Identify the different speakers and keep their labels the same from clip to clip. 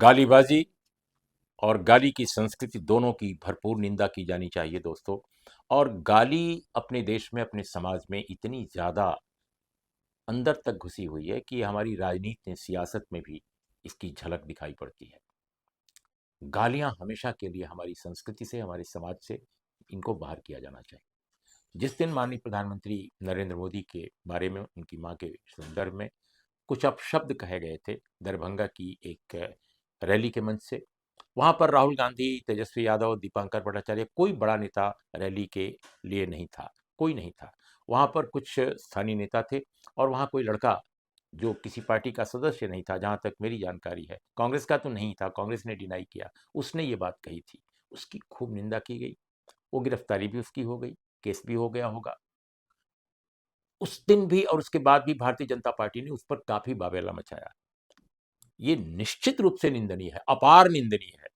Speaker 1: गालीबाजी और गाली की संस्कृति दोनों की भरपूर निंदा की जानी चाहिए दोस्तों। और गाली अपने देश में, अपने समाज में इतनी ज़्यादा अंदर तक घुसी हुई है कि हमारी राजनीति, सियासत में भी इसकी झलक दिखाई पड़ती है। गालियाँ हमेशा के लिए हमारी संस्कृति से, हमारे समाज से इनको बाहर किया जाना चाहिए। जिस दिन माननीय प्रधानमंत्री नरेंद्र मोदी के बारे में, उनकी माँ के संदर्भ में कुछ अपशब्द कहे गए थे दरभंगा की एक रैली के मंच से, वहाँ पर राहुल गांधी, तेजस्वी यादव, दीपांकर भट्टाचार्य, कोई बड़ा नेता रैली के लिए नहीं था, कोई नहीं था। वहाँ पर कुछ स्थानीय नेता थे और वहाँ कोई लड़का जो किसी पार्टी का सदस्य नहीं था, जहाँ तक मेरी जानकारी है, कांग्रेस का तो नहीं था, कांग्रेस ने डिनाई किया, उसने ये बात कही थी। उसकी खूब निंदा की गई, वो गिरफ्तारी भी उसकी हो गई, केस भी हो गया होगा। उस दिन भी और उसके बाद भी भारतीय जनता पार्टी ने उस पर काफी बाबेला मचाया। ये निश्चित रूप से निंदनीय है, अपार निंदनीय है।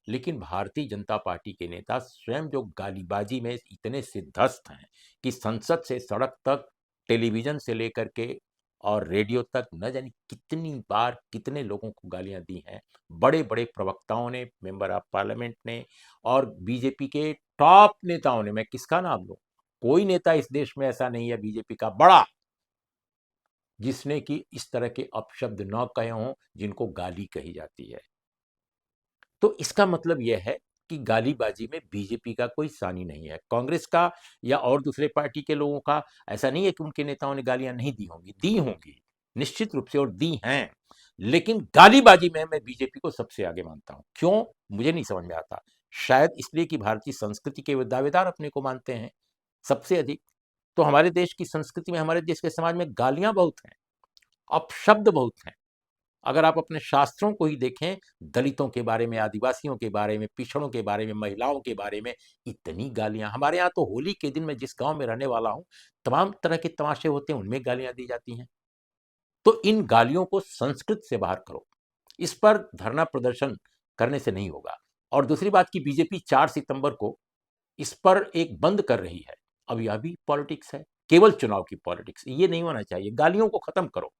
Speaker 1: लेकिन भारतीय जनता पार्टी के नेता स्वयं जो गालीबाजी में इतने सिद्धस्त हैं कि संसद से सड़क तक, टेलीविजन से लेकर के और रेडियो तक न जाने कितनी बार कितने लोगों को गालियां दी हैं, बड़े बड़े प्रवक्ताओं ने, मेंबर ऑफ पार्लियामेंट ने और बीजेपी के टॉप नेताओं ने। मैं किसका नाम लूं? कोई नेता इस देश में ऐसा नहीं है बीजेपी का बड़ा जिसने कि इस तरह के अपशब्द न कहे हों जिनको गाली कही जाती है। तो इसका मतलब यह है कि गालीबाजी में बीजेपी का कोई सानी नहीं है, कांग्रेस का या और दूसरे पार्टी के लोगों का। ऐसा नहीं है कि उनके नेताओं ने गालियां नहीं दी होंगी, निश्चित रूप से, और दी हैं। लेकिन गालीबाजी में मैं बीजेपी को सबसे आगे मानता हूं। क्यों? मुझे नहीं समझ में आता। शायद इसलिए कि भारतीय संस्कृति के दावेदार अपने को मानते हैं सबसे अधिक। तो हमारे देश की संस्कृति में, हमारे देश के समाज में गालियां बहुत हैं, अपशब्द बहुत हैं। अगर आप अपने शास्त्रों को ही देखें, दलितों के बारे में, आदिवासियों के बारे में, पिछड़ों के बारे में, महिलाओं के बारे में इतनी गालियां। हमारे यहाँ तो होली के दिन, मैं जिस गांव में रहने वाला हूं, तमाम तरह के तमाशे होते हैं, उनमें गालियां दी जाती हैं। तो इन गालियों को संस्कृत से बाहर करो। इस पर धरना प्रदर्शन करने से नहीं होगा। और दूसरी बात की बीजेपी 4 सितंबर को इस पर एक बंद कर रही है। अब यह भी पॉलिटिक्स है, केवल चुनाव की पॉलिटिक्स। ये नहीं होना चाहिए। गालियों को खत्म करो।